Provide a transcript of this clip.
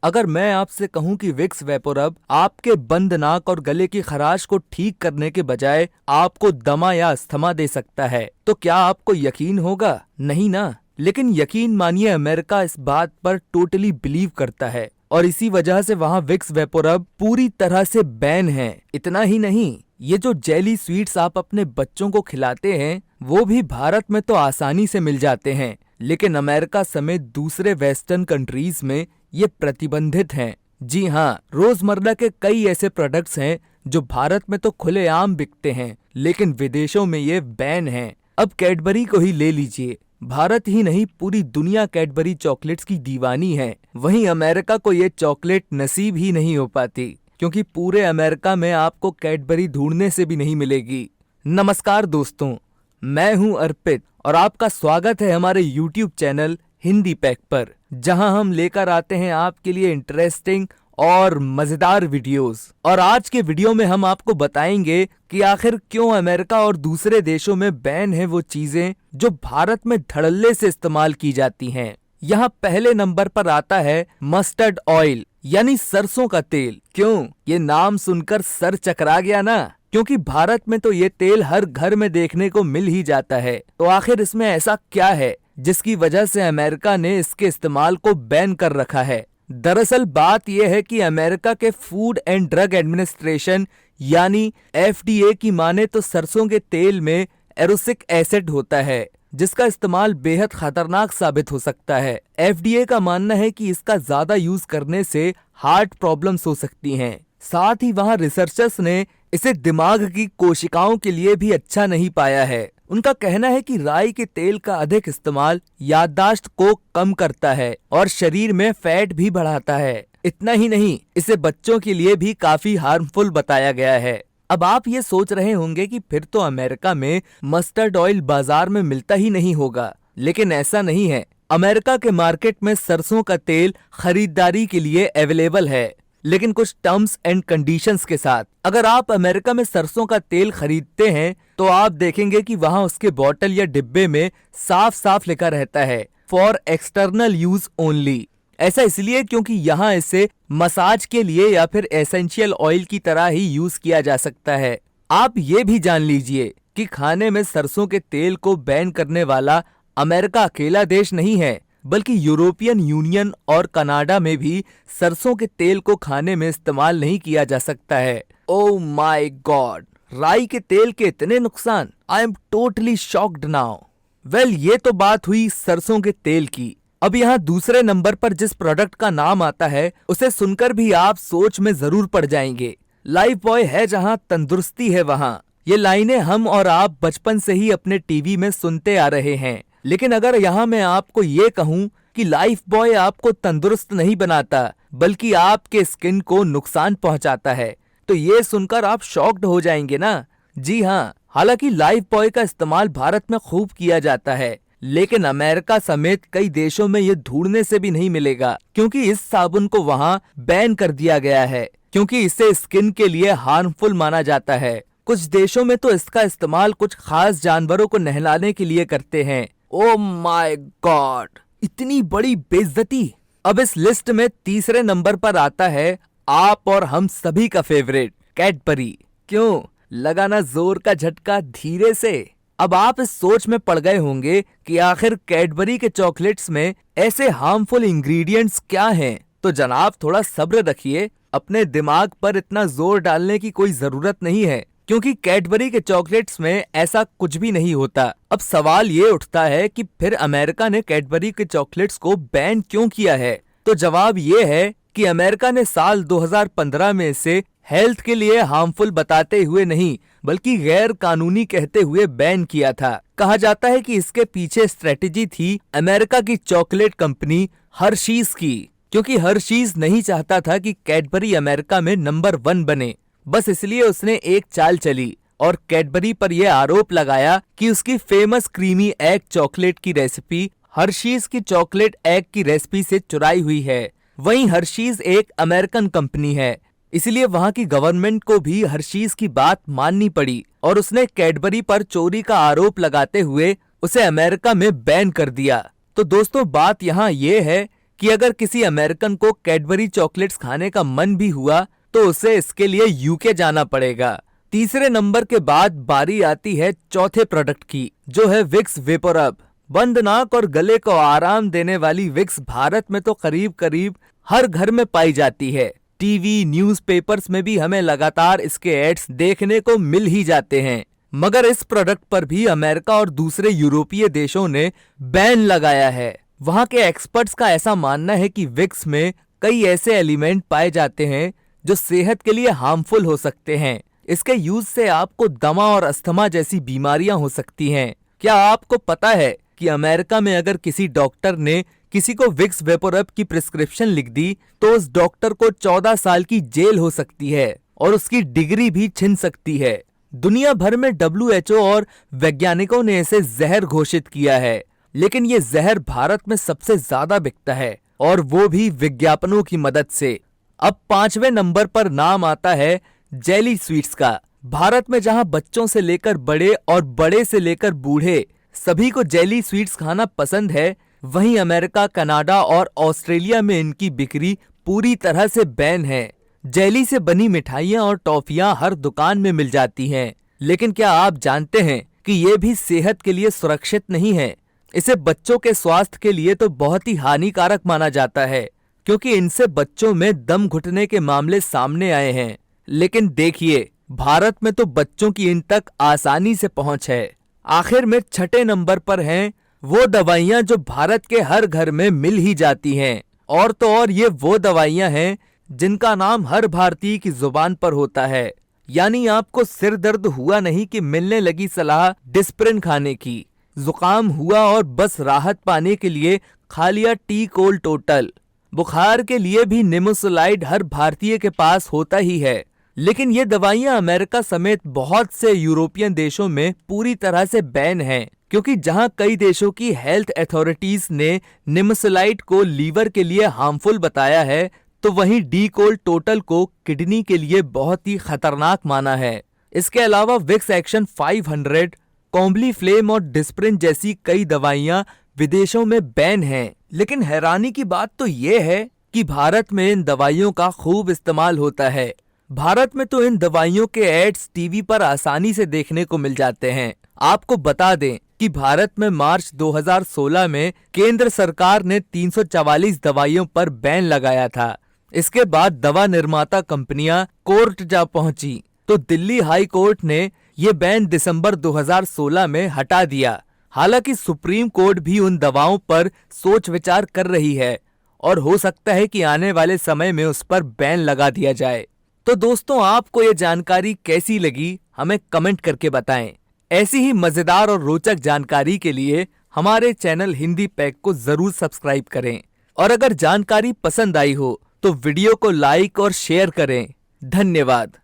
अगर मैं आपसे कहूं कि विक्स वेपोरब आपके बंद नाक और गले की खराश को ठीक करने के बजाय आपको दमा या अस्थमा दे सकता है, तो क्या आपको यकीन होगा? नहीं ना। लेकिन यकीन मानिए, अमेरिका इस बात पर टोटली बिलीव करता है और इसी वजह से वहाँ विक्स वेपोरब पूरी तरह से बैन है। इतना ही नहीं, ये जो जेली स्वीट्स आप अपने बच्चों को खिलाते हैं वो भी भारत में तो आसानी से मिल जाते हैं, लेकिन अमेरिका समेत दूसरे वेस्टर्न कंट्रीज में ये प्रतिबंधित हैं। जी हाँ, रोजमर्रा के कई ऐसे प्रोडक्ट्स हैं जो भारत में तो खुलेआम बिकते हैं, लेकिन विदेशों में ये बैन हैं। अब कैडबरी को ही ले लीजिए, भारत ही नहीं पूरी दुनिया कैडबरी चॉकलेट्स की दीवानी है। वहीं अमेरिका को ये चॉकलेट नसीब ही नहीं हो पाती, क्योंकि पूरे अमेरिका में आपको कैडबरी ढूंढने से भी नहीं मिलेगी। नमस्कार दोस्तों, मैं हूं अर्पित और आपका स्वागत है हमारे YouTube चैनल हिंदी पैक पर, जहां हम लेकर आते हैं आपके लिए इंटरेस्टिंग और मजेदार वीडियोस। और आज के वीडियो में हम आपको बताएंगे कि आखिर क्यों अमेरिका और दूसरे देशों में बैन है वो चीजें जो भारत में धड़ल्ले से इस्तेमाल की जाती हैं। यहाँ पहले नंबर पर आता है मस्टर्ड ऑयल, यानी सरसों का तेल। क्यों? ये नाम सुनकर सर चकरा गया ना? क्योंकि भारत में तो ये तेल हर घर में देखने को मिल ही जाता है। तो आखिर इसमें ऐसा क्या है जिसकी वजह से अमेरिका ने इसके इस्तेमाल को बैन कर रखा है? दरअसल बात यह है कि अमेरिका के फूड एंड ड्रग एडमिनिस्ट्रेशन यानी FDA की माने तो सरसों के तेल में एरोसिक एसिड होता है, जिसका इस्तेमाल बेहद खतरनाक साबित हो सकता है। FDA का मानना है कि इसका ज्यादा यूज करने से हार्ट प्रॉब्लम्स हो सकती हैं। साथ ही वहाँ रिसर्चर्स ने इसे दिमाग की कोशिकाओं के लिए भी अच्छा नहीं पाया है। उनका कहना है कि राई के तेल का अधिक इस्तेमाल याददाश्त को कम करता है और शरीर में फैट भी बढ़ाता है। इतना ही नहीं, इसे बच्चों के लिए भी काफी हार्मफुल बताया गया है। अब आप ये सोच रहे होंगे कि फिर तो अमेरिका में मस्टर्ड ऑयल बाजार में मिलता ही नहीं होगा, लेकिन ऐसा नहीं है। अमेरिका के मार्केट में सरसों का तेल खरीदारी के लिए अवेलेबल है, लेकिन कुछ टर्म्स एंड कंडीशंस के साथ। अगर आप अमेरिका में सरसों का तेल खरीदते हैं तो आप देखेंगे कि वहाँ उसके बोतल या डिब्बे में साफ साफ लिखा रहता है फॉर एक्सटर्नल यूज ओनली। ऐसा इसलिए क्योंकि यहाँ इसे मसाज के लिए या फिर एसेंशियल ऑयल की तरह ही यूज किया जा सकता है। आप ये भी जान लीजिए कि खाने में सरसों के तेल को बैन करने वाला अमेरिका अकेला देश नहीं है, बल्कि यूरोपियन यूनियन और कनाडा में भी सरसों के तेल को खाने में इस्तेमाल नहीं किया जा सकता है। ओह माय गॉड, राई के तेल के इतने नुकसान! I am totally shocked now. Well, ये तो बात हुई सरसों के तेल की। अब यहाँ दूसरे नंबर पर जिस प्रोडक्ट का नाम आता है उसे सुनकर भी आप सोच में जरूर पड़ जाएंगे। लाइफ बॉय है जहाँ तंदुरुस्ती है वहाँ। ये लाइनें हम और आप बचपन से ही अपने टीवी में सुनते आ रहे हैं। लेकिन अगर यहाँ मैं आपको ये कहूँ कि लाइफ बॉय आपको तंदुरुस्त नहीं बनाता बल्कि आपके स्किन को नुकसान पहुँचाता है, तो ये सुनकर आप शॉक्ड हो जाएंगे ना? जी हाँ, हालांकि लाइफ बॉय का इस्तेमाल भारत में खूब किया जाता है, लेकिन अमेरिका समेत कई देशों में ये ढूंढने से भी नहीं मिलेगा, क्योंकि इस साबुन को वहाँ बैन कर दिया गया है, क्योंकि इसे स्किन के लिए हार्मफुल माना जाता है। कुछ देशों में तो इसका इस्तेमाल कुछ खास जानवरों को नहलाने के लिए करते हैं। ओह माय गॉड, इतनी बड़ी बेइज्जती! अब इस लिस्ट में तीसरे नंबर पर आता है आप और हम सभी का फेवरेट कैडबरी। क्यों? लगाना जोर का झटका धीरे से। अब आप इस सोच में पड़ गए होंगे कि आखिर कैडबरी के चॉकलेट्स में ऐसे हार्मफुल इंग्रेडिएंट्स क्या हैं? तो जनाब थोड़ा सब्र रखिए, अपने दिमाग पर इतना जोर डालने की कोई जरूरत नहीं है, क्योंकि कैडबरी के चॉकलेट्स में ऐसा कुछ भी नहीं होता। अब सवाल ये उठता है कि फिर अमेरिका ने कैडबरी के चॉकलेट्स को बैन क्यों किया है? तो जवाब ये है कि अमेरिका ने साल 2015 में इसे हेल्थ के लिए हार्मफुल बताते हुए नहीं, बल्कि गैर कानूनी कहते हुए बैन किया था। कहा जाता है कि इसके पीछे स्ट्रेटेजी थी अमेरिका की चॉकलेट कंपनी हर्शीज की, क्योंकि हर्शीज नहीं चाहता था कि कैडबरी अमेरिका में नंबर 1 बने। बस इसलिए उसने एक चाल चली और कैडबरी पर यह आरोप लगाया कि उसकी फेमस क्रीमी एग चॉकलेट की रेसिपी हर्शीज की चॉकलेट एग की रेसिपी से चुराई हुई है। वहीं हर्शीज एक अमेरिकन कंपनी है, इसलिए वहाँ की गवर्नमेंट को भी हर्शीज की बात माननी पड़ी और उसने कैडबरी पर चोरी का आरोप लगाते हुए उसे अमेरिका में बैन कर दिया। तो दोस्तों बात यहाँ ये है कि अगर किसी अमेरिकन को कैडबरी चॉकलेट्स खाने का मन भी हुआ तो उसे इसके लिए यूके जाना पड़ेगा। तीसरे नंबर के बाद बारी आती है चौथे प्रोडक्ट की, जो है विक्स वेपोरब। बंद नाक और गले को आराम देने वाली विक्स भारत में तो करीब करीब हर घर में पाई जाती है। टीवी न्यूज़पेपर्स में भी हमें लगातार इसके एड्स देखने को मिल ही जाते हैं। मगर इस प्रोडक्ट पर भी अमेरिका और दूसरे यूरोपीय देशों ने बैन लगाया है। वहाँ के एक्सपर्ट्स का ऐसा मानना है कि विक्स में कई ऐसे एलिमेंट पाए जाते हैं जो सेहत के लिए हार्मफुल हो सकते हैं। इसके यूज से आपको दमा और अस्थमा जैसी बीमारियां हो सकती हैं। क्या आपको पता है कि अमेरिका में अगर किसी डॉक्टर ने किसी को विक्स वेपोरब की प्रिस्क्रिप्शन लिख दी तो उस डॉक्टर को 14 साल की जेल हो सकती है और उसकी डिग्री भी छिन सकती है। दुनिया भर में WHO और वैज्ञानिकों ने इसे जहर घोषित किया है, लेकिन ये जहर भारत में सबसे ज्यादा बिकता है और वो भी विज्ञापनों की मदद से। अब 5वें नंबर पर नाम आता है जेली स्वीट्स का। भारत में जहां बच्चों से लेकर बड़े और बड़े से लेकर बूढ़े सभी को जेली स्वीट्स खाना पसंद है, वहीं अमेरिका, कनाडा और ऑस्ट्रेलिया में इनकी बिक्री पूरी तरह से बैन है। जेली से बनी मिठाइयाँ और टॉफियाँ हर दुकान में मिल जाती हैं, लेकिन क्या आप जानते हैं कि ये भी सेहत के लिए सुरक्षित नहीं है। इसे बच्चों के स्वास्थ्य के लिए तो बहुत ही हानिकारक माना जाता है, क्योंकि इनसे बच्चों में दम घुटने के मामले सामने आए हैं। लेकिन देखिए, भारत में तो बच्चों की इन तक आसानी से पहुंच है। आखिर में 6ठे नंबर पर हैं वो दवाइयां जो भारत के हर घर में मिल ही जाती हैं, और तो और ये वो दवाइयां हैं जिनका नाम हर भारतीय की जुबान पर होता है। यानी आपको सिर दर्द हुआ नहीं कि मिलने लगी सलाह डिस्प्रिन खाने की, जुकाम हुआ और बस राहत पाने के लिए खा लिया टी कोल टोटल। बुखार के लिए भी निमोसुलाइड हर भारतीय के पास होता ही है, लेकिन ये दवाइयां अमेरिका समेत बहुत से यूरोपियन देशों में पूरी तरह से बैन हैं, क्योंकि जहां कई देशों की हेल्थ अथॉरिटीज ने निमोसुलाइड को लीवर के लिए हार्मफुल बताया है, तो वहीं डी कोल टोटल को किडनी के लिए बहुत ही खतरनाक माना है। इसके अलावा विक्स एक्शन 500, कॉम्बली फ्लेम और डिस्प्रिन जैसी कई दवाइयां विदेशों में बैन हैं। लेकिन हैरानी की बात तो ये है कि भारत में इन दवाइयों का खूब इस्तेमाल होता है। भारत में तो इन दवाइयों के एड्स टीवी पर आसानी से देखने को मिल जाते हैं। आपको बता दें कि भारत में मार्च 2016 में केंद्र सरकार ने 344 दवाइयों पर बैन लगाया था। इसके बाद दवा निर्माता कंपनियां कोर्ट जा पहुंची, तो दिल्ली हाई कोर्ट ने ये बैन दिसंबर 2016 में हटा दिया। हालांकि सुप्रीम कोर्ट भी उन दवाओं पर सोच विचार कर रही है और हो सकता है कि आने वाले समय में उस पर बैन लगा दिया जाए। तो दोस्तों, आपको ये जानकारी कैसी लगी हमें कमेंट करके बताएं। ऐसी ही मजेदार और रोचक जानकारी के लिए हमारे चैनल हिंदी पैक को जरूर सब्सक्राइब करें, और अगर जानकारी पसंद आई हो तो वीडियो को लाइक और शेयर करें। धन्यवाद।